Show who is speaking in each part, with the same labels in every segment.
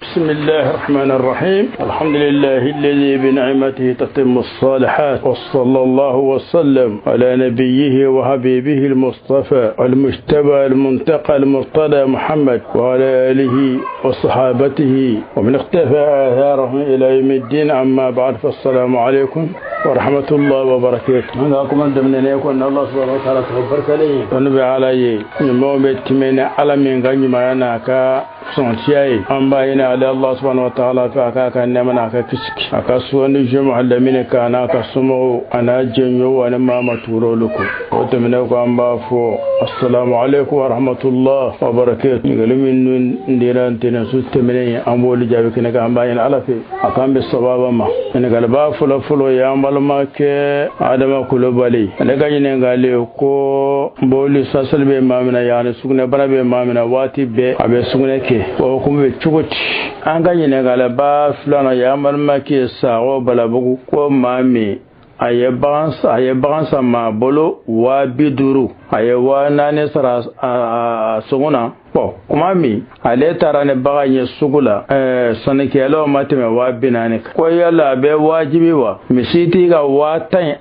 Speaker 1: بسم الله الرحمن الرحيم. الحمد لله الذي بنعمته تتم الصالحات، وصلى الله وسلم على نبيه وحبيبه المصطفى المجتبى المنتقى المرتضى محمد وعلى آله وصحابته ومن اختفى آثارهم إلى يوم الدين. أما بعد، فالسلام عليكم ورحمة الله وبركاته. أنا أكمل ضمن يكون الله سبحانه وتعالى تبارك عليه ونبي عليه نمو بتمين على من غني ما يناكا صنعتي أم باينا على الله سبحانه وتعالى كأكا نمنا كسك أكسون الجمع لمن كان كسمو أنا جنيو وأنا ما متورو لكم وتمنكم أم بافو. السلام عليكم ورحمة الله وبركاته. نقول من نديران تنسوت تمني أمول جابك نكام باين على في أكام بالصبابة ما نقول بافو لفلو يا ما ke adama kulobali ne ga yin ngale ko boli sasal be mamina yana sugna bana be mamina wati be abe sugna ke ko kuma be chuguti an ga yin ngale ba fulana ya malma ke sawo bala bugu ko mami aye bagansa ma bolo wa biduru aye wa nane sara suguna bo kuma mi ale tarane baganye sugula sanikelo matime wa binane ko yalla be wajibi wa misiti ga watan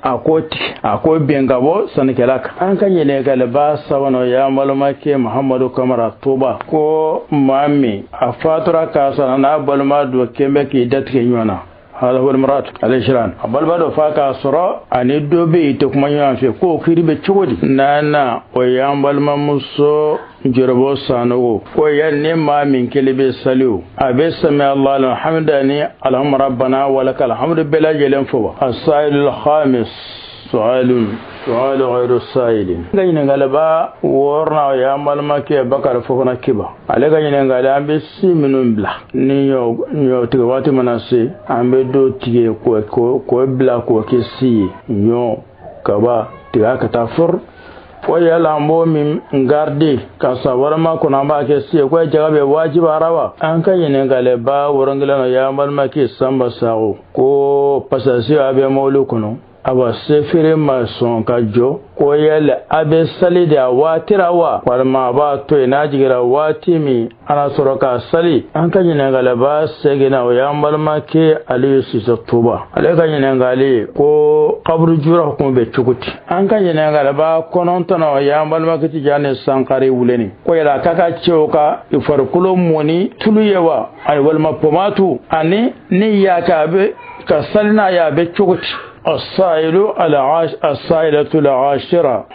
Speaker 1: ako bengabo sanikelaka an kanye ne ga ba sawano ya maluma ke Muhammadu kamara toba ko mami afatura ka sana balma do kembe ki datke nyona. هذا هو المراد الإشران أبل بدو فاكا صراء أن يدوبي تكمن في كو كيري تشودي نانا ويام بالممسو جربو سانو ويان ما من كلبي سليو أبي سمع الله الحمداني اللهم ربنا ولك الحمد بلا جلن فوا. السائل الخامس سؤال غير السائل. غينا غلبا ورنا يا مالماكي بكر فونا كيبا على غينا غلا بسي منون بلا نيو تيواتي مناسي امبدو تي كو بلا كو كيسي نيو كبا تيا كتافر waya lambo min ngardi kasa warma kuna ba ke siya ko jagabe wajiba rawa an kan yin gale ba wurin gilano ya malma ke samba sawo ko pasasi abe molu kuno aba sefere mason ka jo ko yele abe sali da watirawa walma ba to ina jigira wati mi ana soro ka sali an kan yin gale ba segina ya malma ke aliyu sisa tuba ale kan yin gale ko qabru jura hukum be chukuti an kan yin gale ba konon tono ya malma ke tijane sankare wuleni ko yala kaka chewka ifarkulo moni tuluyewa ay walma pomatu ani ni ya ka be ka salina ya be chukuti. السائلة العاشرة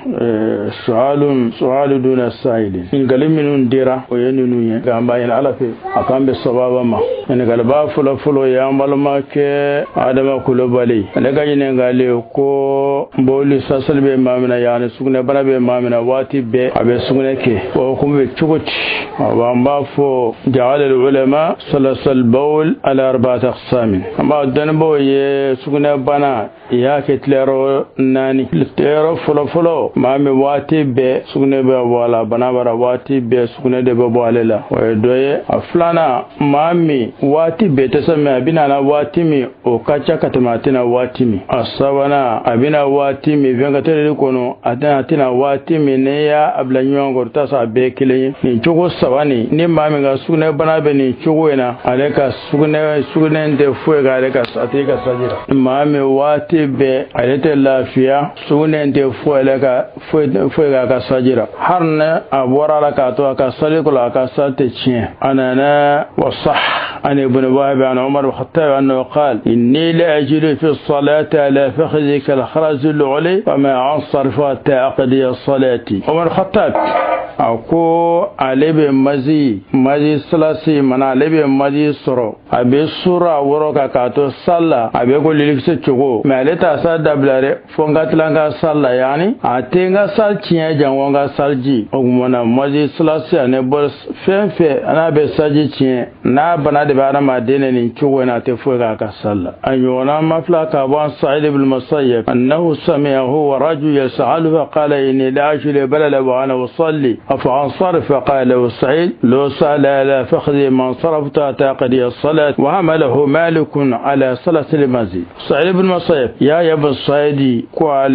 Speaker 1: سؤال دون السائل إن قال من ديرا وينوني كان باين على في أكان بالصواب ما إن قال با فلو يا مالما كي آدم كلوبالي إن قال كو بولي ساسل بي مامنا يعني سكنة بنا بي مامنا واتي بي أبي سكنة كي وكم بتشوكت وما فو جعل العلماء سلسل البول على 4 أقسام. أما الدنبو يسكنة بنا ya ke tlero nani tlero folo mami wati be sugne be wala banabara wati be sugne de be walela wa doye aflana mami wati be tasame abina na wati mi o kacha katamatina wati mi asawana abina wati mi venga tere kono atana tina wati mi ne ya abla nyongo tasa be kile ni chogo sawani ni mami ga sugne banabe ni chogo ena aleka sugne de fuega aleka atika sajira mami wati be alete lafiya sunen te fuela ka sajira harna abora la ka to ka salikula ka salte chien anana wa sah an ibn wahab an umar al-khattab annahu qala inni la ajidu fi as-salati ala fakhidika al-kharaz al-uli wa ma ansarfa ta'qidi as-salati. Umar al-Khattab ako alebe mazi salasi mana alebe mazi soro abe sura woro ka to salla abe ko lilikse chogo me aleta sa dablare fonga tlanga salla yani atenga sal chinya jangonga salji ogumona mazi salasi ane bol fenfe ana be saji chinya na bana de bana madene ni chogo na te fuga ka salla ayona mafla ka ban Sa'id ibn Musayyib annahu sami'ahu wa rajul yas'alu fa qala inni la ashli balala wa ana usalli فانصرف قال له سعيد لو سأل على فخذ من صرفت تقضي الصلاة وعمله مالك على صلاة المزي. سعيد بن المسيب يا ابن سعيد قال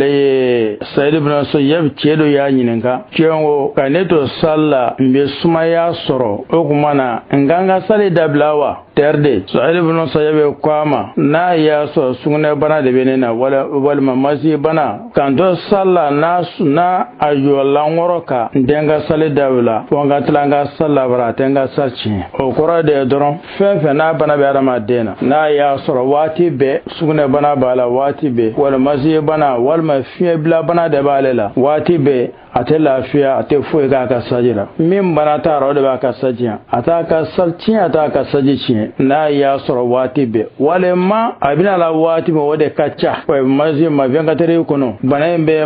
Speaker 1: سعيد بن المسيب كيلو يا نينكا كيو كانيتو صلى بسما يا سرو اوكمانا انغانغا صلي دبلا wa terde Sa'id ibn Sayyib kwama na ya so sunne bana de benena wala mamasi bana kanto salla na ayo langoroka ndenga sale dawla wanga tlanga salla bara tenga sarchi o kora de doron fefe na bana be arama dena na ya so wati be sunne bana bala wati be wala masi bana wal ma fiye bla bana de balela wati be ate lafiya ate foye ka sajira min bana ta ro de ba ka sajiya ata ka salci ata ka sajici na ya soro wati be wale ma abina la wati mo wode kacha ko mazi ma venga tere kono bana be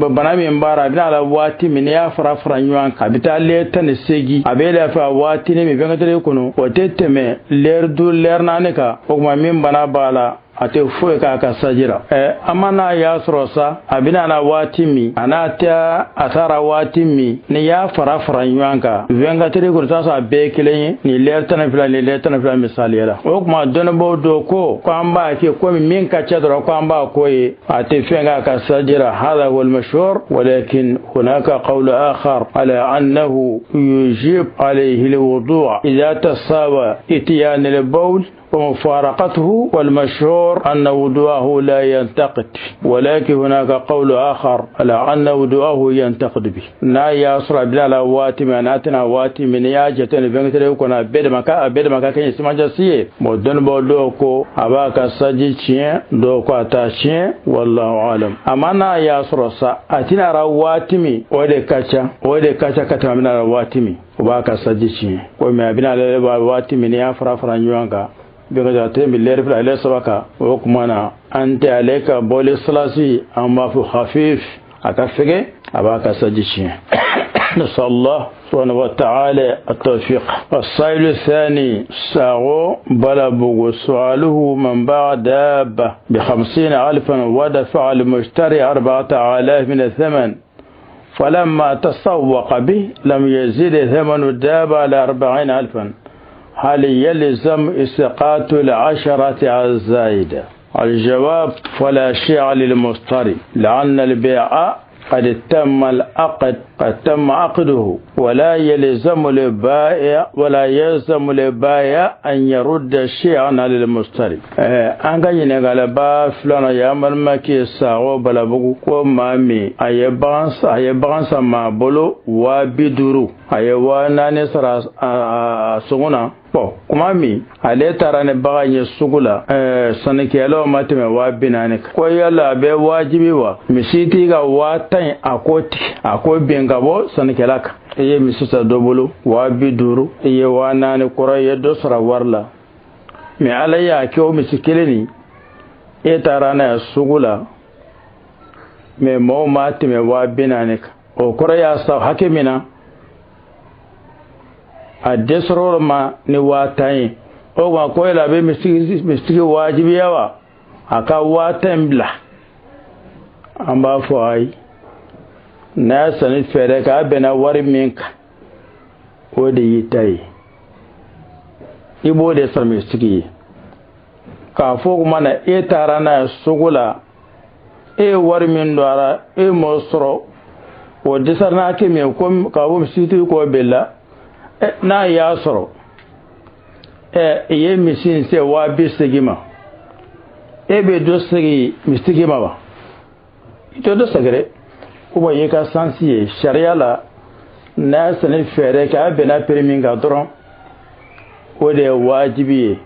Speaker 1: bana mi mbara abina la wati min ya fara nyuan kabita le tan segi abela fa wati ne mi venga tere kono o teteme ler na ne ka o ma min bana bala ate foye ka sajira amana ya sorosa abina na watimi anata atara watimi ni ya fara nywanka venga tere ko tasa be kelen ni lertana fila misali la o kuma don bodo ko amba ke ko min ka chadra ko amba ko ate fenga ka sajira hada wal mashhur walakin hunaka qawl akhar ala annahu yujib alayhi al wudu' idha tasawa itiyan al bawl ومفارقته والمشهور أن وضوءه لا ينتقد ولكن هناك قول آخر على أن وضوءه ينتقد به نا ياسر بلا واتم أناتنا واتم من ياجتن بنتلي كنا بيد مكا كان يسمع جسيه مدن بودوكو أباك سجيتين دوكو أتاشين والله أعلم أما نا ياسر سا أتنا رواتمي ودي كاچا كتمنا رواتمي وباك سجيتين وما بنا رواتمي نيا فرافرا نيوانكا بيغا تيمي لير في عليه سبكا وكمانا انت عليك بولي سلاسي اما في خفيف اكفغي اباك سجيشي نسال الله سبحانه وتعالى التوفيق. السائل الثاني ساغو بلبو سؤاله من باع دابة ب50,000 ودفع المشتري 4,000 من الثمن فلما تسوق به لم يزيد ثمن الدابة على 40,000 هل يلزم إسقاط 10 على الزايدة؟ الجواب فلا شيء للمشتري لأن البيع قد تم عقده ولا يلزم البائع أن يرد شيئا على المشتري. أنك ينقل با فلان يعمل مكي ساغو بلا بوكو مامي أي بانس ما بلو وبدرو أي وانا نسرا سغنا kuma mi ale tara ne baga nye sugula sanikelo matime wa binanik ko yalla be wajibi wa misiti ga watan ako bengabo sanikelaka eye misita dobulu wa biduru eye wana ne kora do sara warla mi alaya ke o misikileni e tara na sugula me mo matime wa binanik o kora ya sa hakimina a desror ma ni watayin o wa ko la be mistiki wajibi yawa aka watan bla an ba fo ai na sani fere ka bena wari minka o de yitai ibo de sar mistiki ka fo kuma na e tara na sugula e wari min dora e mosro o disar na ke me ko ka bo mistiki ko bella na ya soro ye misin se wa bisegima be do segi mistigima ba ito do sagre uba ye ka sansiye sharia la na sene fere ka bena permis ga doron o de wajibi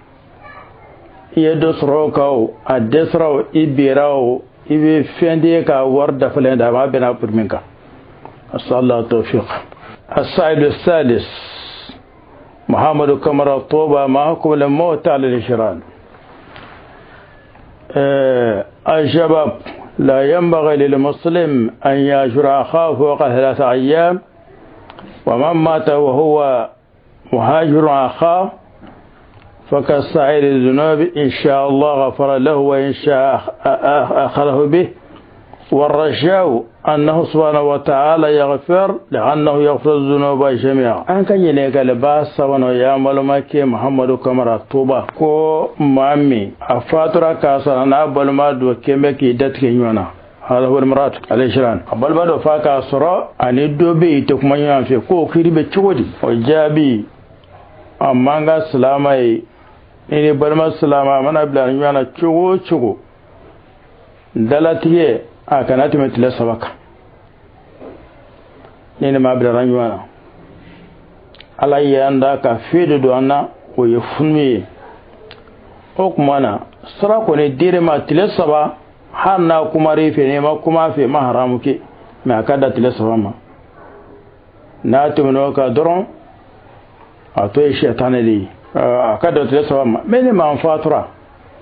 Speaker 1: ye do soro ka o adesra ibirao ibe fende ka warda falenda ba bena permis ka sallallahu tawfiq. السائل الثالث محمد كمر الطوبة ما حكم الموت على الإشران؟ الشباب لا ينبغي للمسلم أن يهجر أخاه فوق 3 أيام ومن مات وهو مهاجر أخاه فكالسائر الذنوب إن شاء الله غفر له وإن شاء أخذه به والرجاء أنه سبحانه وتعالى يغفر لأنه يغفر الذنوب جميعا. أنك ينيك لباس ونيعمل مكي محمد كمرا توبا كو مامي أفاترا كاسرانا بلماد وكيمكي دتك يوانا هذا هو المراد الإشران أبل بدو فاكا سرا أن يدوبي تكمنيان في كو كيري بتشودي وجابي amanga salamai ini balma salama mana bila nyana chugo dalatiye akanati metile sabaka nini ma bila nyana ala yanda ka fidu do anna o yefunmi okmana sara ko ne dire ma tile saba hanna kuma rife ne ma kuma fe ma haramu ke ma akada tile saba ma na tumno ka doron ato shaytan li akada tile saba ma mene ma fatura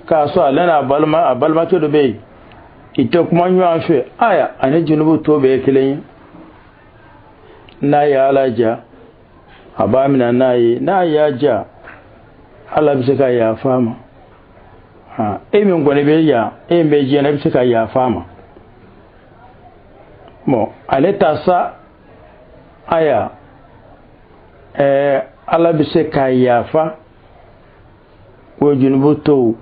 Speaker 1: ka so alana balma to do be ito kuma nyu an fe aya ane junubu to be kelen na ya alaja abamina nayi na ya ja ala bisaka ya fama emi ngone be ya embe je na bisaka ya fama mo aleta sa aya ala bisaka ya fa wo junubu to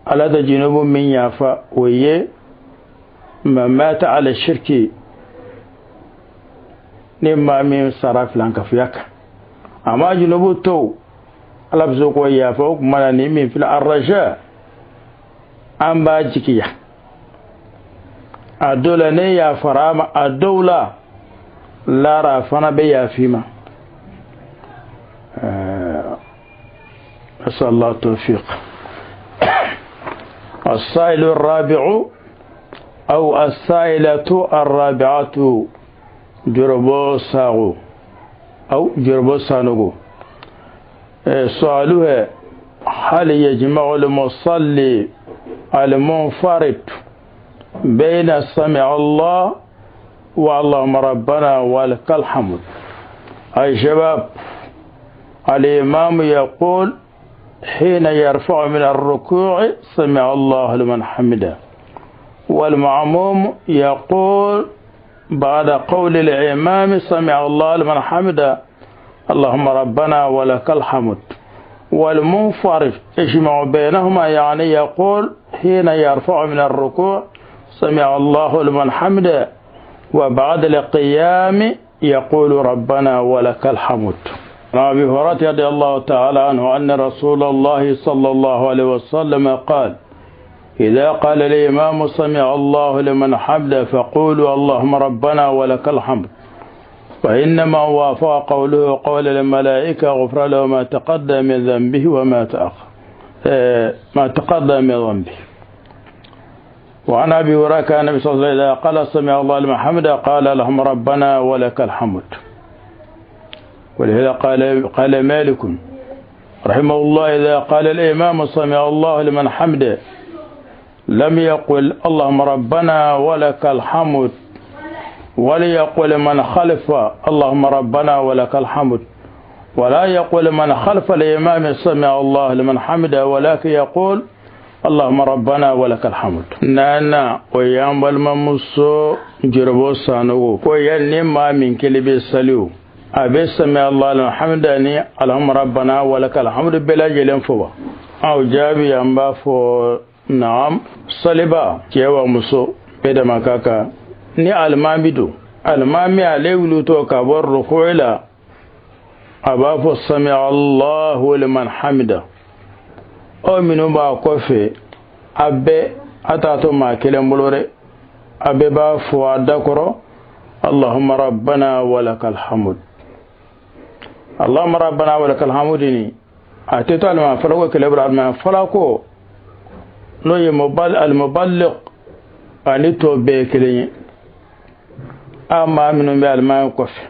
Speaker 1: ala da junubu min ya fa oye mamata ala shirki nema min saraf lan kafiyaka amma junubu to ala bizo ko ya fa kuma ne min fil arraja an ba jikiya adola ne ya farama adola lara fana be ya fima asal Allah tawfiq السائل الرابع أو السائلة الرابعة جربو ساغو أو جربو سانوغو سؤالها هل يجمع المصلي المنفرد بين سمع الله واللهم ربنا ولك الحمد؟ أي شباب الإمام يقول حين يرفع من الركوع سمع الله لمن حمده، والمعموم يقول بعد قول الإمام سمع الله لمن حمده اللهم ربنا ولك الحمد، والمنفرد يجمع بينهما يعني يقول حين يرفع من الركوع سمع الله لمن حمده، وبعد القيام يقول ربنا ولك الحمد. عن أبي هريرة رضي الله تعالى عنه أن رسول الله صلى الله عليه وسلم قال إذا قال الإمام سمع الله لمن حمده فقولوا اللهم ربنا ولك الحمد، فإنما وافق قوله قول الملائكة غفر له ما تقدم من ذنبه وما تأخر ما تقدم من ذنبه. وعن أبي هريرة كان النبي صلى الله عليه وسلم إذا قال سمع الله لمن حمده قال اللهم ربنا ولك الحمد. ولهذا قال مالك رحمه الله إذا قال الإمام سمع الله لمن حمده لم يقل اللهم ربنا ولك الحمد، وليقول من خلف اللهم ربنا ولك الحمد، ولا يقول من خلف الإمام سمع الله لمن حمده، ولكن يقول اللهم ربنا ولك الحمد. نانا ويامبل ممسو جربو سانو ويانما من كلبي سليو أبي سمع الله لمن حمده ني اللهم ربنا ولك الحمد بلا جلن فوا أو جابي يامبا فو نعم صلبا كيوا مسو بدا مكاكا ni almamido almami alewlu to ka bor rukuila abafu sami Allahu liman hamida o minu ba kofe abbe atato ma kelen bolore abbe ba fu adakoro Allahumma rabbana walakal hamd, Allahumma rabbana walakal hamd ni ateto alma falako kelebra alma falako no ye al muballigh ani to be kelen amma minun be almami kofe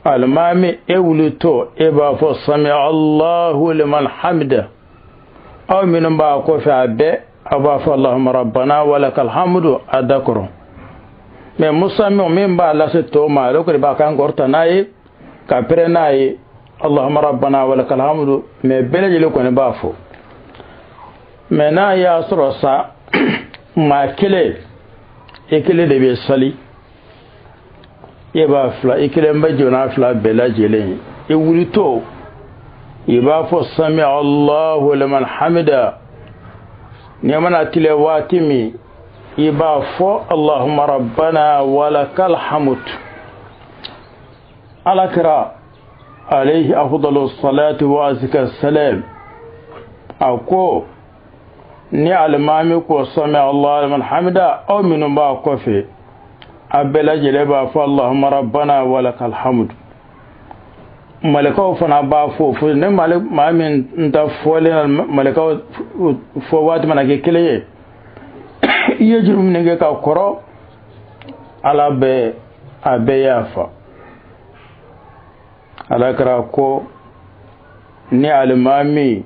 Speaker 1: almami ewluto eba fo sami Allahu liman hamida aw minun ba kofe abbe aba fo Allahumma rabbana walakal hamdu adakro me musami min ba la se to ma lo ko ba kan gorta nayi ka pre nayi Allahumma rabbana walakal hamdu me beleje lo ko ne ba fo me na ya sorosa ma kele ekele de be sali yeba fla ikilem ba jona fla bela jelen e wulito yeba fo sami Allahu liman hamida ni mana tile watimi yeba fo Allahumma rabbana walakal hamd alakra عليه أفضل الصلاة وأزكى السلام أكو ني المامي كو سمع الله لمن حمده أو من با كوفي أبلا جلبا فاللهم ربنا ولك الحمد ملكو فنا با فو ne malik mamin nta fole malikaw fo wat manake kele yejirum nenge ka koro ala be abeyafa ala kara ko ni almami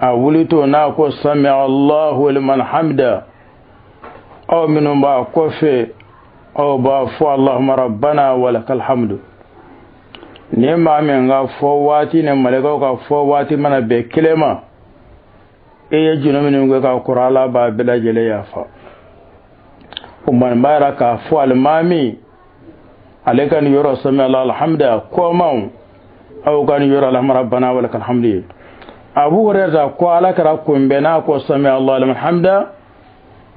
Speaker 1: awulito na ko sami Allahu liman hamda aw minum ba ko fe aw ba fo Allahumma rabbana walakal hamdu ne ma men ga fo wati ne malaka ka fo wati mana be kilema e juno min ga ka qur'ala ba bela jele yafa umman baraka fo almami alaikan yoro sami Allah alhamda ko maun aw kan yoro Allahumma rabbana walakal hamdu abu hurairah ko alakara kumbena ko sami Allah liman hamda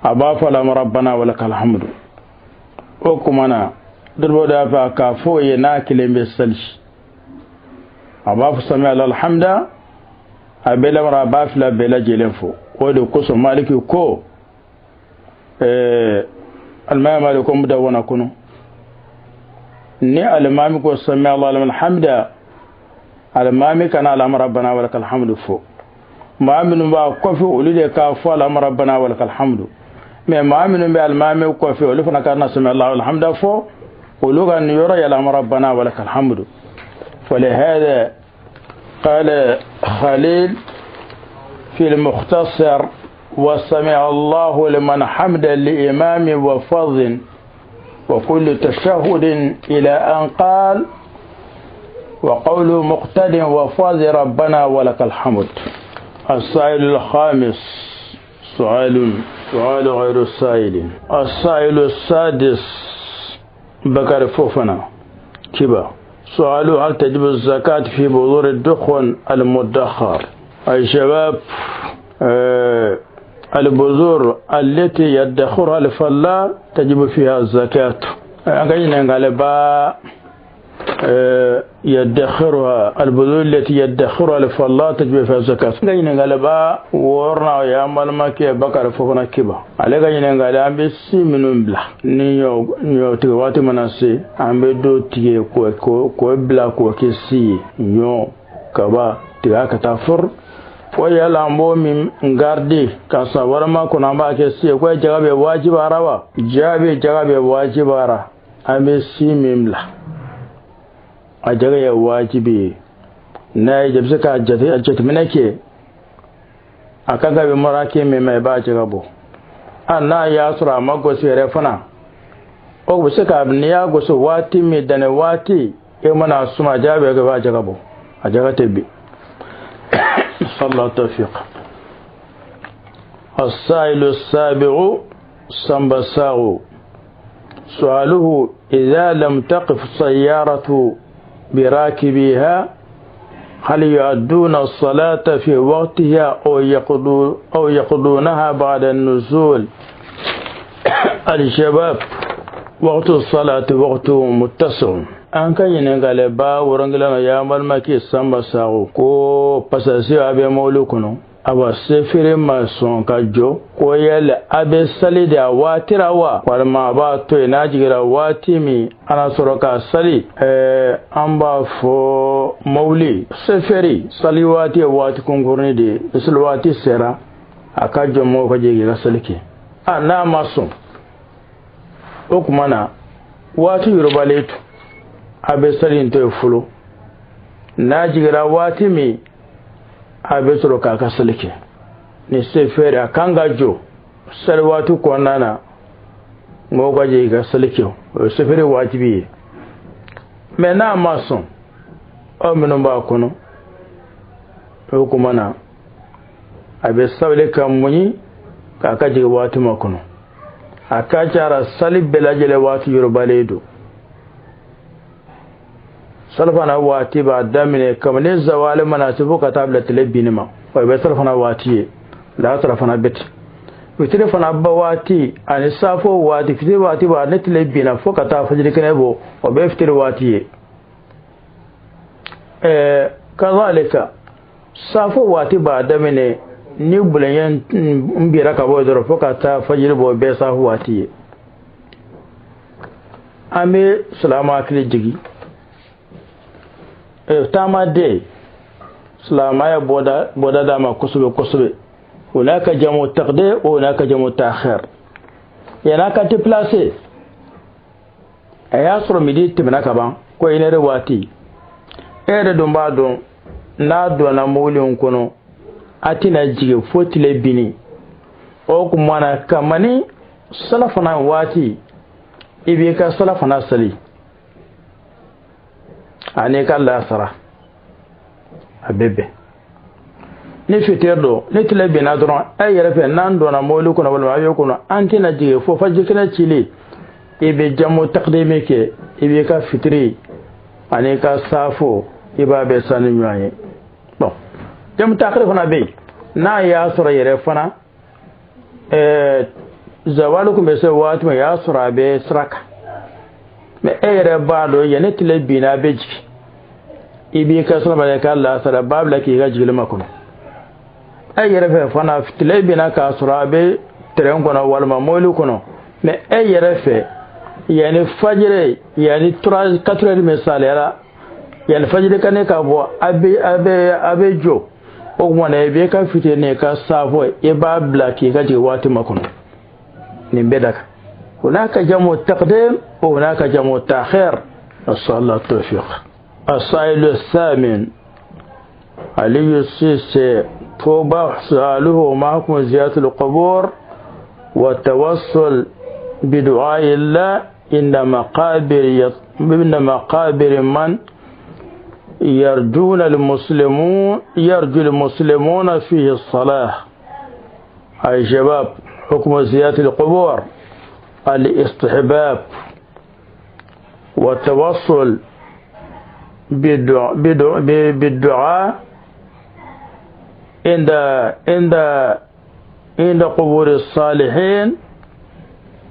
Speaker 1: abafa lam rabbana walakal hamdu o kumana dirbo da fa ka fo ye na kilembe salshi abafa sami Allah alhamda abela mara bafla bela jelenfo o de ko so maliki ko alma malikum da wana kunu ni almami ko sami Allah liman hamda almami kana lam rabbana walakal hamdu fo ma'aminu ba kofi ulide ka fo lam rabbana walakal hamdu mais ma'aminu be almami kofi ulu fana kana sami Allah alhamda fo uluga ni yura ya lam rabbana walakal hamdu فلهذا قال خليل في المختصر وسمع الله لمن حمد لإمام وفضل وكل تشهد إلى أن قال وقول مقتد وفاز ربنا ولك الحمد. السائل الخامس سؤال غير السائل. السائل السادس بكر فوفنا كبا سؤال هل تجب الزكاة في بذور الدخن المدخر؟ أي شباب البذور التي يدخرها الفلاح تجب فيها الزكاة. أكيد غالبا يدخرها البذور التي يدخرها الفلاح تجب فيها الزكاة. أكيد غالبا ورنا يا مالمكي بكر فوفنا كبا. عليك أكيد غالبا بس من بلا نيو تقواتي مناسي أم بدو تيجي كو بلا كو كسي نيو كبا تيجا كتافر ويا لامبو من غاردي كاسا ورما كنا با كسي كو جابي واجب arawa jabe jagabe واجب ara ambe simimla ajaga ya wajibi na jabse ka ajati minake akaga be marake me mai ba jagabo anna ya sura mago sere fana o bu saka abniya go so wati me dane wati e mana suma jabe ga ba jagabo ajaga tebbi صلى الله التوفيق. السائل السابع سنبساغ سؤاله إذا لم تقف السيارة براكبها هل يؤدون الصلاة في وقتها أو يقضونها بعد النزول؟ الشباب وقت الصلاة وقت متسع an kan yin gale ba wurin gilana ya malmaki samba sago ko pasasi abe mawlu kuno aba sefire mason ka jo ko yele abe sali da watirawa walma ba to ina jigira watimi ana soroka sali an ba fo mawli sefiri sali wati kungurni de isul wati sera aka jo mo ko jigi ga salike ana mason o kuma na wati yorubaletu abe salin to fulo na jigira wati mi abe soro ka salike ni se fere akanga jo sal watu ko nana mo gaje ga salike o se fere wajibi me na mason o mino ba kono o kuma na abe sawle kam muni ka kaje watu makono aka jara salib belajele watu yorubaledo salfana wati ba damine kamne zawale manasibu ka tablet lebinima wa be salfana wati la salfana bet witire fana ba wati ani safo wati fitire wati ba net lebina fo ka ta fajiri kanebo o be fitire wati كذلك صافو واتي بعد من نبلين مبيرك بودر فكتا فجر بو بيسا واتي أمي سلام أكل جيجي تاما دي سلام يا بودا داما كسبه هناك جمع تقدير وهناك جمع تأخير هناك تبلاسي أياسر مدي تبناك بان كو ينري واتي دون بعدون نادو نمولي ونكونو أتينا جيجي فوتي لبيني أو كمانا كماني سلفنا واتي إبيكا سلفنا سلي أنيكا لا سرا أبيبي ni fitirdo ni tilabi na dron ay yarafe nan do na molu kuna wal mayo kuna antina jige fo faji kana chili ibe jamu taqdimi ke ibe ka fitri ani ka safo iba be sanu nyaye bon jamu takrif na be na ya sura yare fana zawalukum be se watu ya sura be sraka me ere bado yene tilabi na be jiki ibe ka sura ba ka Allah sara babla ki ga jigil makuna ay yere fana fitile bina ka surabe tren kono walma molu kono mais ay yere fe yani fajire yani 3 4 heures misale ala yani fajire kane ka bo abe jo o mo ne be ka fitene ka savo e ba blaki ka ji wati makono ni bedaka hunaka jamu taqdim wa hunaka jamu ta'khir as-salatu tawfiq as-sa'il as-samin علي السيسي توبة سؤاله ما حكم زيارة القبور والتوصل بدعاء الله إن مقابر من يرجو المسلمون فيه الصلاة. أي شباب حكم زيارة القبور الاستحباب والتوصل بالدعاء عند قبور الصالحين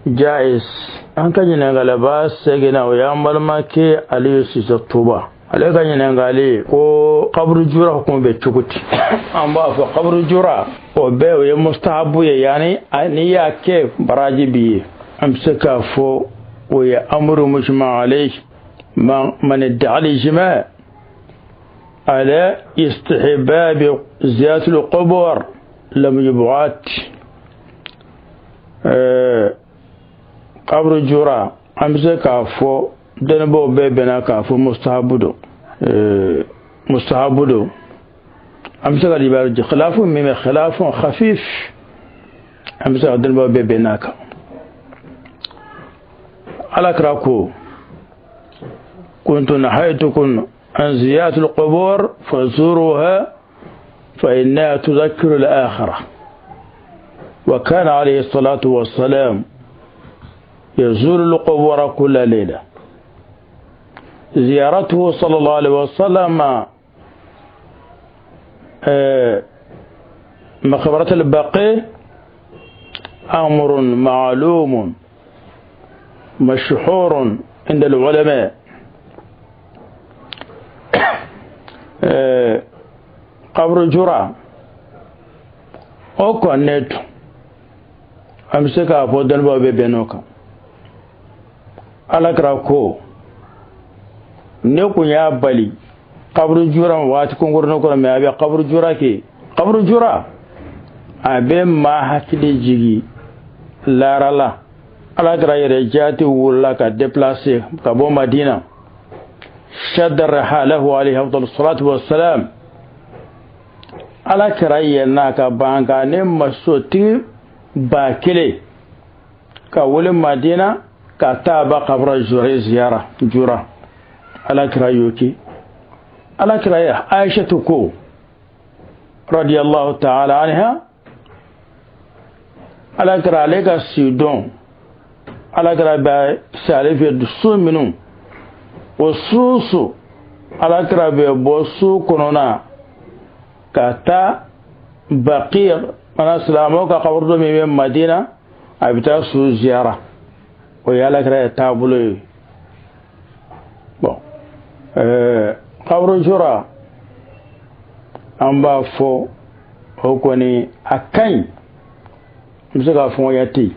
Speaker 1: جائز. أنك جنغالبا سيغنا ويعمل ماكي عليه سيزتوبا عليك جنغالي قبر جورا حكم بيتشكوتي أما قبر جورا وبيو يمستحبو يعني أنيا كيف براجي بيه أمسكا فو ويأمر مجمع عليه من ادعى الإجماع على استحباب زيارة القبور لم يبعد قبر جرا أمسك كافو دنبو بيبنا كافو مستحبدو أمسك الجبال خلاف مما خلاف خفيف أمسك دنبو بيبنا كافو على كراكو كنت نحيتكم عن زيارة القبور فزوروها فإنها تذكر الآخرة. وكان عليه الصلاة والسلام يزور القبور كل ليلة. زيارته صلى الله عليه وسلم مقبرة البقيع أمر معلوم مشهور عند العلماء. قبر جرا او كونيت امسكا فودن بوبي بنوكا على كراكو نيكو يا بالي قبر جرا وات كونغورنو كو مي ابي قبر جرا كي قبر جرا ابي ما حكي جيغي لا رلا على كرا يرجاتي ولا كا ديبلاسي كابو مدينه شد رحاله عليه أفضل الصلاة والسلام على كراينا كبانكا نمسوتي باكلي كأول مدينة كتابة قبر جوري زيارة جورا على كرايوكي على كرايا عائشة كو رضي الله تعالى عنها على كرايك السيدون على كرايا سالفة دسو منهم وسوسو على كرابي بوسو كونونا كاتا بقير أنا سلامو كقبر من مدينة أبتا سو زيارة ويالا كرا تابلو بون قبر جرا أمبا فو هكوني أكاين مسكا فو ياتي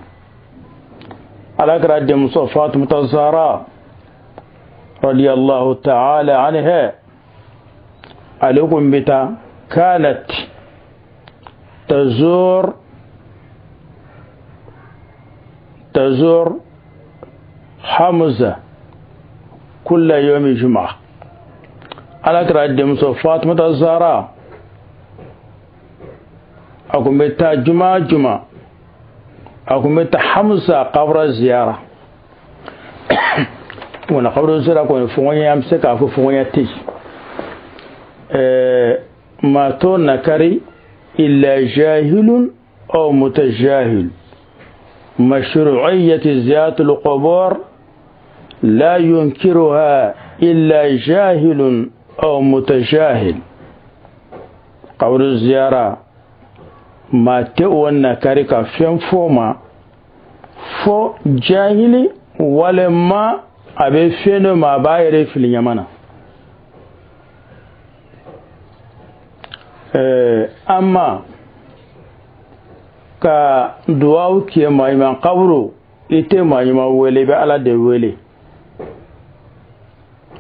Speaker 1: على قراد مصطفى متزارا رضي الله تعالى عنها عليكم بتا كانت تزور حمزة كل يوم جمعة على قراد مصطفى متزارا أكون بتا جمعة أكون بتا حمزة قبر زيارة وانا قبر زيارة كون فونيا أمسك فونيا تي ما تون نكري إلا جاهل أو متجاهل مشروعية زيارة القبور لا ينكرها إلا جاهل أو متجاهل قبر الزيارة ما تون نكري كفين فوما فو جاهلي ولما أبي فين ما بايري في اليمن أما ka duwawu ke maiman kaburu ite maiman wele be ala de wele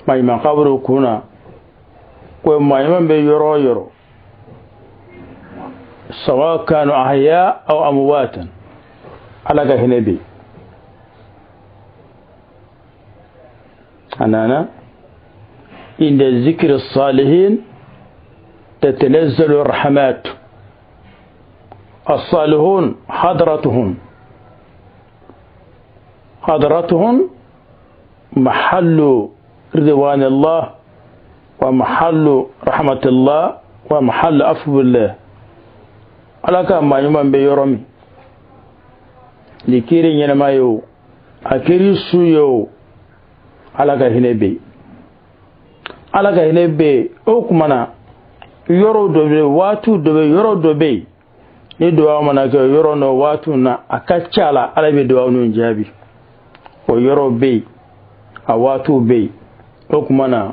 Speaker 1: maiman kaburu kuna ko maiman be yoro sawa kanu ahya aw amwatan ala ga hinebi anana inda zikr as-salihin تتنزل الرحمات الصالحون حضرتهم محل رضوان الله ومحل رحمة الله ومحل عفو الله على كما يمن بيرمي لكيرين ينمايو أكيري سويو على كهنبي أوكمنا yoro dobe watu dobe yoro dobe ni duwa mana ke yoro no watu na akachala alabe duwa no jabi o yoro be a watu be o kuma na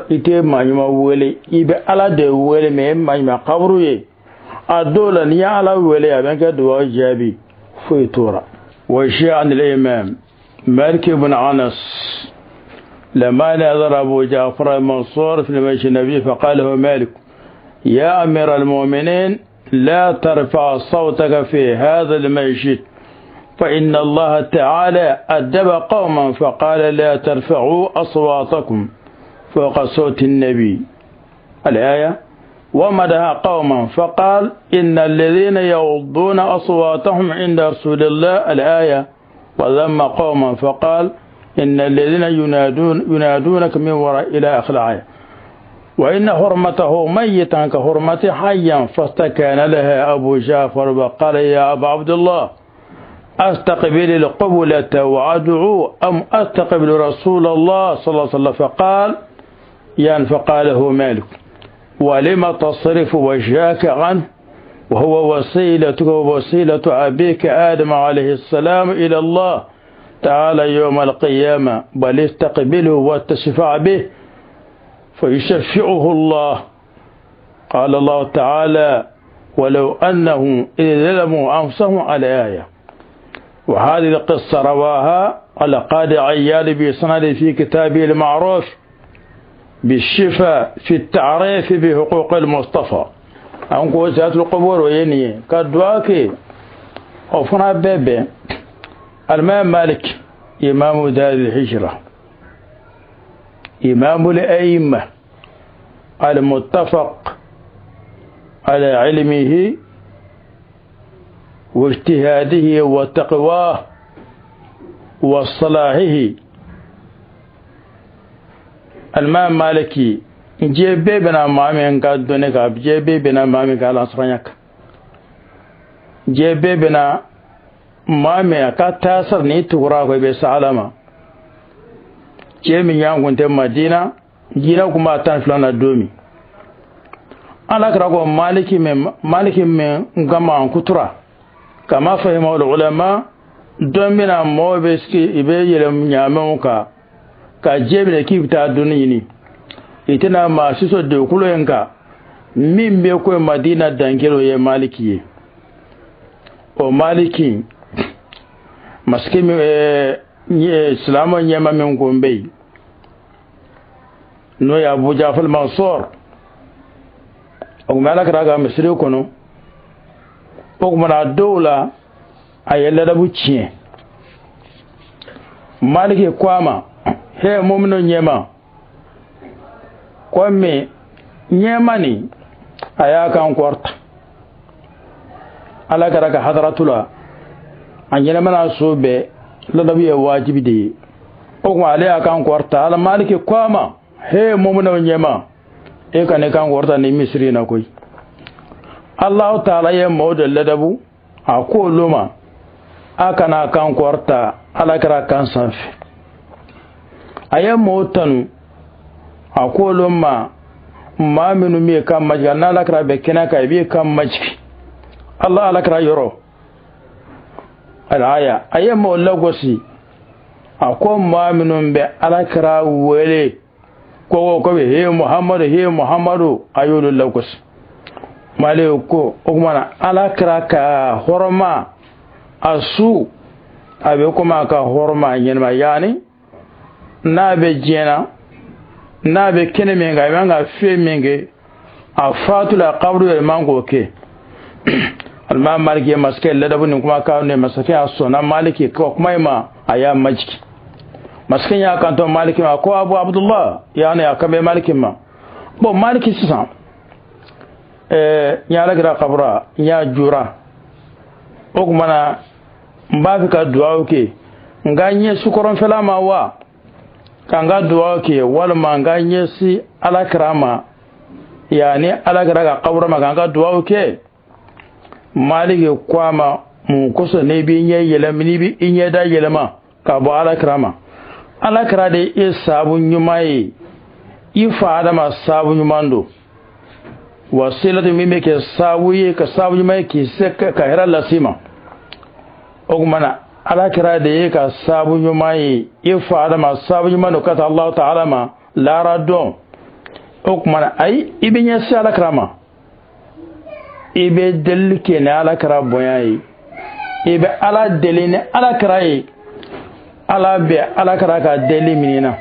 Speaker 1: ite manyuma wele ibe ala de wele me manyuma qabru ye adola ni ala wele ya banka duwa jabi fu tora wa shi'an al-imam Malik ibn Anas لما نظر أبو جعفر المنصور في المسجد النبي فقال له مالك يا أمير المؤمنين لا ترفع صوتك في هذا المسجد فإن الله تعالى أدب قوما فقال لا ترفعوا أصواتكم فوق صوت النبي الآية ومدها قوما فقال إن الذين يغضون أصواتهم عند رسول الله الآية وذم قوما فقال إن الذين ينادونك من وراء إلى آخر الآية وإن حرمته ميتا كحرمة حيا فاستكان لها أبو جعفر وقال يا أبا عبد الله أستقبل القبلة وأدعو أم أستقبل رسول الله صلى الله عليه وسلم فقال له مالك ولم تصرف وجهك عنه وهو وسيلتك ووسيلة أبيك آدم عليه السلام إلى الله تعالى يوم القيامة بل استقبله وتشفع به فيشفعه الله قال الله تعالى ولو أنهم إذ ظلموا أنفسهم على آية وهذه القصة رواها القاضي عياد بسند في كتابه المعروف بالشفاء في التعريف بحقوق المصطفى أنكو سيات القبور ويني كدواكي وفنا بيبي الإمام مالك إمام دار الهجرة إمام الأئمة المتفق على علمه واجتهاده وتقواه وصلاحه الإمام مالكي جيبي بنا مامي قادونك جيبي بنا مامي قال أصرانيك جيبي بنا مامي كاتاسر نيتورا كوي بسالما جيمي يانغون تم مدينة جينا كما تنفلنا دومي أنا كراغو مالكي من غما كترا كما فهم العلماء دومينا مو بسكي إبي يلم نيامونكا كجيبي كيف تادونيني itina ma siso de kulo yanka min be ko Madina dankelo ye Maliki o Maliki maskimi islamo nyama min gombe no ya Abu Ja'far Mansur o malaka raga misri kono o mana dawla ayella da buccie Maliki kwama he momno nyema kwame nyema ni ayaka ankorta ala karaka hadratula anyela mana sobe ladabi wajibi de o kuma ale aka ankorta ala Maliki kwama he momno nyema e kane kan korta ni misri na koy Allah ta'ala ye model ladabu ako luma aka na kan korta ala kara kan sanfi ayam motanu ako luma maminu mi kan majga na ala kara be kena kai bi kan majki Allah ala kara yoro alaya ayam mo lagosi ako maminu be ala kara wele ko be he Muhammadu ayulu lagosi male ko ogmana ala kara ka horma asu abe kuma ka horma yenma yani na be jena na be kene menga manga fe menge afatu la qabru el mango ke alma Maliki maskel la dabu ni kuma ka ne masafi aso na Maliki ko kuma ma aya majiki maskin ya kan to Maliki ma ko Abu Abdullah yani akabe Maliki ma bo Maliki sisan nyala gira qabra nya jura ogmana mbafi ka duwa ke nganye sukoron felama wa kanga duwa ke walma nganye si alakrama yani alagra ga qabra ma kanga duwa ke Maliki kwama mun kusa ne bi nye yelamini bi inye da yelama ka bo alakrama alakra de isabun nyumai ifa adama sabun nyumando wasilatu mime ke sabuye ka sabu nyumai ki sekka ka hera lasima ogmana ala kira de ka sabu nyumai ifa adama sabu nyumano kata Allah ta'ala ma la radon ogmana ay ibinya si ala krama ibe delke ne ala kra boyai ibe ala deline ala krai ala be ala kra ka deli minina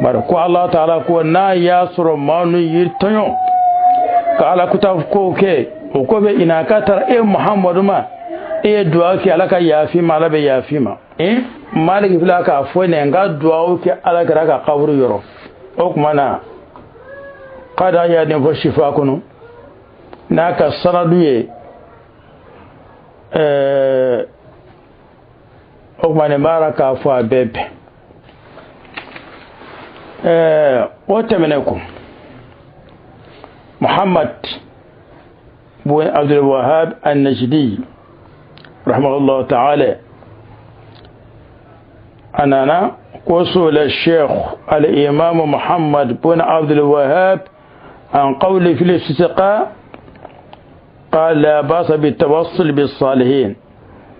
Speaker 1: bar ko Allah ta'ala ko na yasro manu yirtonyo ka ala kutaf ko ke o ko be ina katar Muhammadu ma duwa ke alaka yafi ma ala be yafi ma Maliki fila ka fo ne nga duwa ke ala kra ka qabru yoro o kuma na qada ya den fo shifa kuno na ka sanadu ye o kuma ne baraka fo abebe وتمنكم محمد بن عبد الوهاب النجدي رحمه الله تعالى أننا وصل الشيخ الإمام محمد بن عبد الوهاب عن قول في الاستسقاء قال لا بأس بالتوصل بالصالحين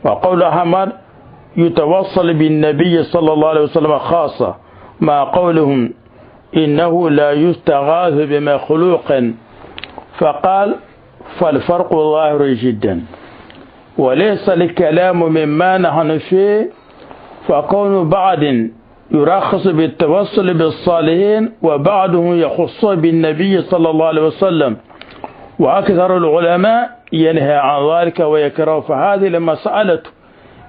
Speaker 1: وقول أحمد يتوصل بالنبي صلى الله عليه وسلم خاصة ما قولهم إنه لا يستغاث بمخلوق فقال فالفرق ظاهر جدا وليس الكلام مما نحن فيه فكون بعض يرخص بالتوصل بالصالحين وبعضهم يخص بالنبي صلى الله عليه وسلم وأكثر العلماء ينهى عن ذلك ويكره فهذه المسألة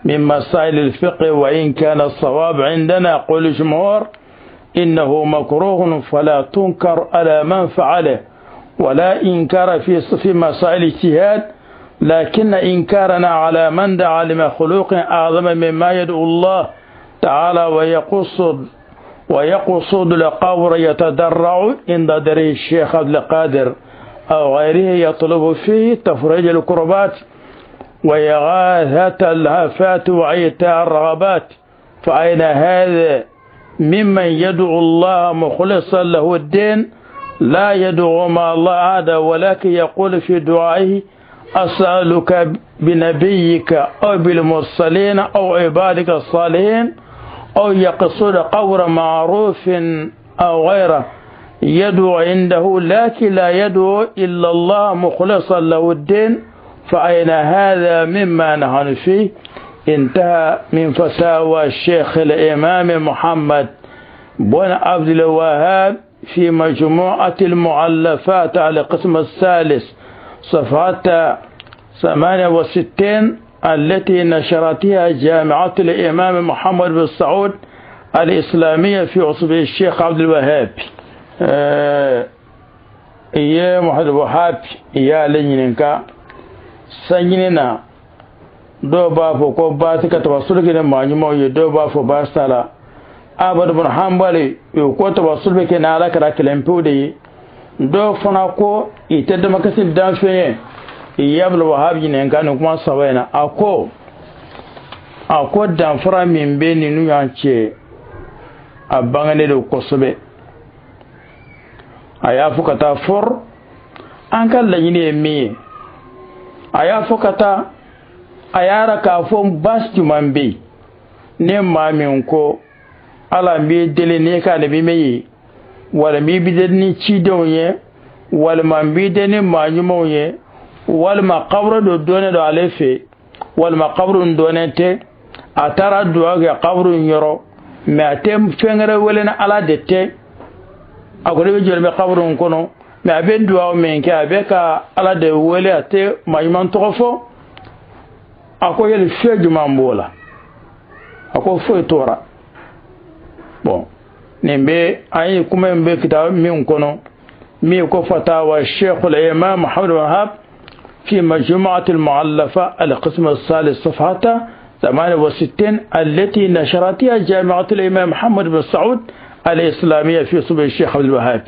Speaker 1: من مسائل الفقه وإن كان الصواب عندنا قول الجمهور إنه مكروه فلا تنكر على من فعله ولا إنكار في مسائل اجتهاد لكن إنكارنا على من دعا لمخلوق أعظم مما يدعو الله تعالى ويقصد القبر يتدرع عند دري الشيخ عبد القادر أو غيره يطلب فيه تفريج الكربات وإغاثة الهفات وعيتاء الرغبات فأين هذا ممن يدعو الله مخلصا له الدين لا يدعو مع الله أحدا ولكن يقول في دعائه أسألك بنبيك أو بالمرسلين أو عبادك الصالحين أو يقصد قبر معروف أو غيره يدعو عنده لكن لا يدعو إلا الله مخلصا له الدين، فأين هذا مما نحن فيه؟ انتهى من فتاوى الشيخ الإمام محمد بن عبد الوهاب في مجموعة المؤلفات على القسم الثالث صفحة 68 التي نشرتها جامعة الإمام محمد بن سعود الإسلامية في عصبة الشيخ عبد الوهاب. إيه محمد الوهاب إيا لنينكا سنيننا دو بافو كو باتك توصل كده مانيمو يدو بافو باستالا أبد بن حنبلي يكو توصل بك نالا كرا كلمبودي دو فناكو يتدم كسب دانفيه إيا بن الوهاب ينكا نكما سوينا أكو دانفرا من بين نيانشي أبانغني دو كوسبه aya fukata for an kan lanyine mi aya fukata ayara ka fon basti mambe ne mamin ko ala mi dele ne ka da bi meyi wala mi bi ni ci donye wala man bi de ne manyumo ye wala ma qabru do done do alefe wala ma qabru done te atara duwa ga qabru yoro ma tem fengere wala na ala de te akore be jole be qabrun kono me aben duwa men ke abeka ala de wele ate mayman tofo ako yel feju mambola ako fo tora bon nembe ay kuma mbe kitab min kono mi ko fatawa Sheikh al-Imam Muhammad Wahab في مجموعة المؤلفة القسم الثالث صفحة 68 التي نشرتها جامعة الإمام محمد بن سعود الإسلامية في صبح الشيخ عبد الوهاب.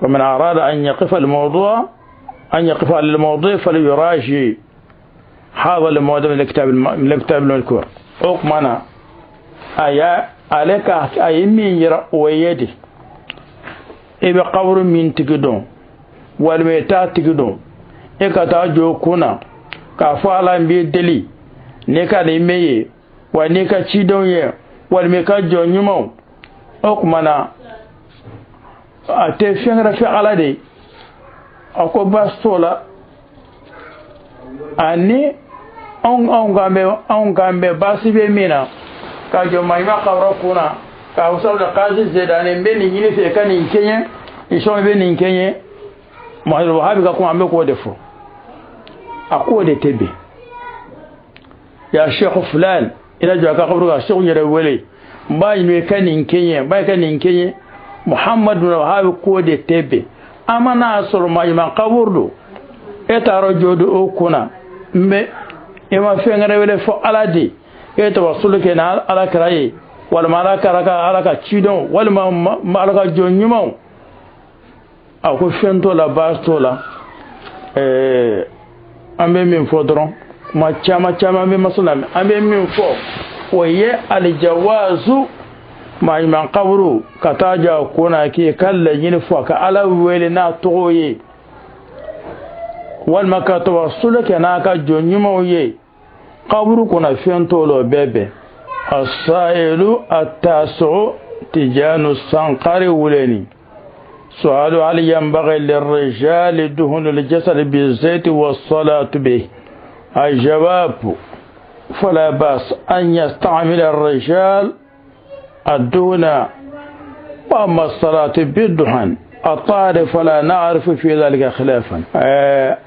Speaker 1: ومن أراد أن يقف على الموضوع فليراجع هذا الموضوع من الكتاب المذكور. أقمنا أيا عليك أيمين يرى ويدي إبا قبر من تقدم والميتات تقدم إكا تاجو كنا كفالا بيدلي نيكا نيمي ونيكا تشيدون والميكا جو نيمو أقمنا أتفين رفع على دي أكو باستولا أني أون غامبي باسي بيمينا كاجو مايما قبر كنا كاوسال قازي زيدان بين يني في كان ينكيه يشون بين ينكيه ما هو هابي كاكو امبي كو ديفو اكو دي تبي يا شيخ فلان الى جو قبر الشيخ يري ولي باي مي كان ينكيه باي كان ينكيه محمد بن وهاب كو دي تبي امانا اسر ما قبردو etaro jodo okuna mbe ema fengere wele fo aladi eto wasuluke na ala karaye wal malaka raka alaka chidon wal malaka jonyumo ako fento la bastola ambe min fodron ma chama be masalam ambe min fo waye al jawazu ma iman qabru kataja kuna ki kala yin fo ka ala wele na toye wal makato wasulake na ka jonyumo ye qabru kuna fento lo bebe السائل التاسع تجان السنقر ولني سؤال هل ينبغي للرجال دهن الجسد بالزيت والصلاة به؟ الجواب فلا بأس أن يستعمل الرجال الدهن وأما الصلاة بالدهن الطاهر فلا نعرف في ذلك خلافا.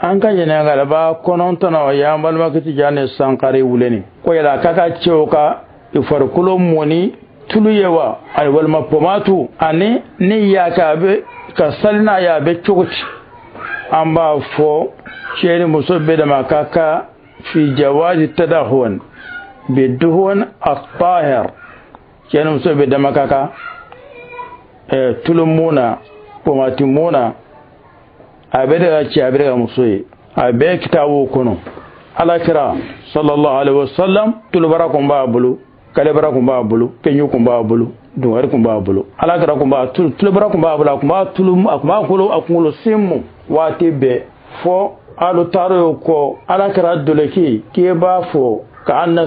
Speaker 1: أنك جنغال با كنونتنا ويامبال ما كتجان السنقر ولني ويلا كاكا تشوكا ifarkulo moni tuluyewa ay wal mapomatu ani ni yakabe kasalna ya be chukuti amba fo cheri musobbe da makaka fi jawazi tadahun biduhun at-tahir cheri musobbe da makaka tulumuna pomatimuna abeda ci abeda musoyi abe kitabu kono ala kira sallallahu alaihi wasallam tulubarakum ba bulu kalebara kun b'a bolo penyu kun b'a bolo dungari kun b'a bolo alakira kun b'a tulubara kun b'a bolo a kun b'a tulu a kun b'a kolo a kunkolo simu waati bɛɛ fɔ alu taaro ko alakira doleki k'e b'a fɔ ka anna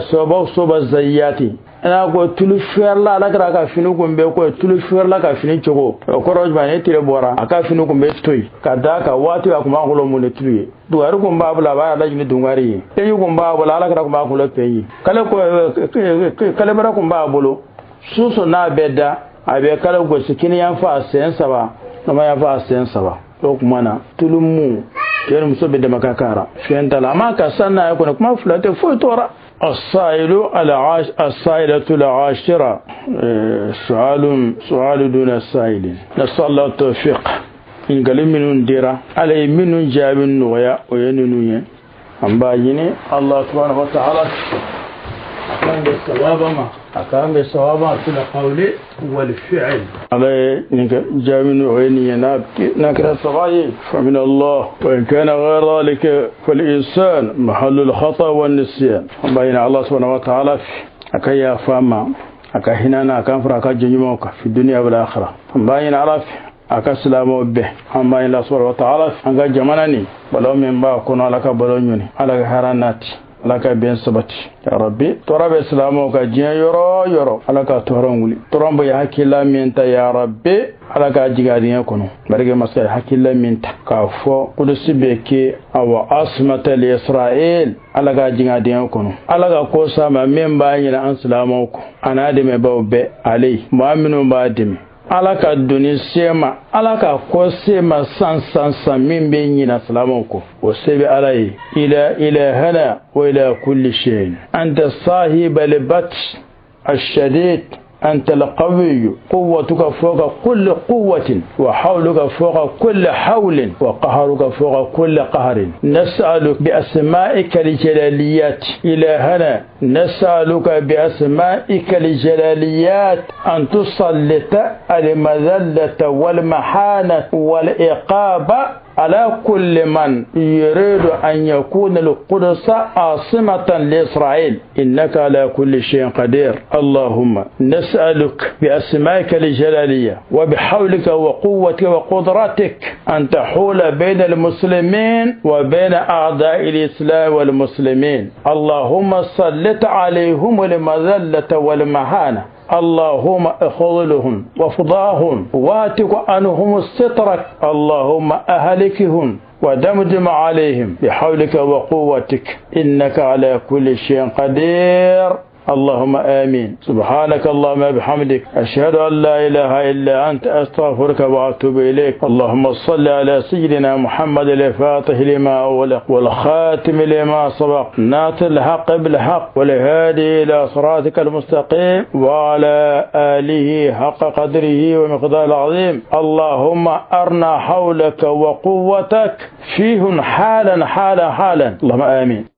Speaker 1: soba zayyati ana ko tulu ferla la kra ka finu ko be ko tulu ferla ka fini chogo ko rojba ne tire bora aka finu ko be toy kada ka wati ka kuma ko mo ne tuluye duwaru ko babula ba la jini dungari e yu ko babula la kra ko ba ko le peyi kala ko kala bara ko babulo suso na beda abe kala go sikini yan fa sen saba no ma yan fa sen saba to kuma na tulumu kero muso be de makakara fenta la maka sanna ko kuma fulate fo tora السائل السائلة العاشرة سؤال دون السائل نسأل الله التوفيق إن قال من ديرا علي من جاب النغيا ويننويا أم باجيني الله سبحانه وتعالى أكان بالصواب في القول والفعل علي جاب النغيا نكر الصغير فمن الله وإن كان غير ذلك فالإنسان محل الخطأ والنسيان أم باجيني الله سبحانه وتعالى أكيا فاما أكهنانا أكان فرقا جنيموك في الدنيا والآخرة أم باجيني عرف aka silamo be amma ila subhanahu wa ta'ala anga jamanani balo men ba kono alaka balo nyuni alaka haranati alaka ben sabati ya rabbi torabe silamo ka jiya yoro alaka toron wuli toron ba hakila minta ya rabbi alaka jigadiya kono barge masay hakila minta ka fo kudusi beke awa asmata li israel alaka jigadiya kono alaka ko sama men ba nyina an silamo ko anade me bawbe alai mu'minu ba dimi alaka duni sema alaka ko sema san min be nyina salamu ko o sebe alai ila hana wa ila kulli shay anta sahib al-bat الشديد أنت القوي قوتك فوق كل قوة وحولك فوق كل حول وقهرك فوق كل قهر نسألك بأسمائك الجلاليات إلهنا نسألك بأسمائك الجلاليات أن تسلط المذلة والمحانة والإقابة على كل من يريد أن يكون القدس عاصمة لإسرائيل إنك على كل شيء قدير اللهم نسألك بأسمائك الجلالية وبحولك وقوتك وقدرتك أن تحول بين المسلمين وبين أعداء الإسلام والمسلمين اللهم سلط عليهم المذلة والمهانة اللهم اخذلهم وفضاهم واتق عنهم سترك اللهم أهلكهم ودمدم عليهم بحولك وقوتك إنك على كل شيء قدير اللهم آمين سبحانك اللهم بحمدك أشهد أن لا إله إلا أنت أستغفرك وأتوب إليك اللهم صل على سيدنا محمد الفاتح لما أغلق والخاتم لما سبق ناصر الحق بالحق والهادي إلى صراطك المستقيم وعلى آله حق قدره ومقدار العظيم اللهم أرنا حولك وقوتك فيهم حالا اللهم آمين.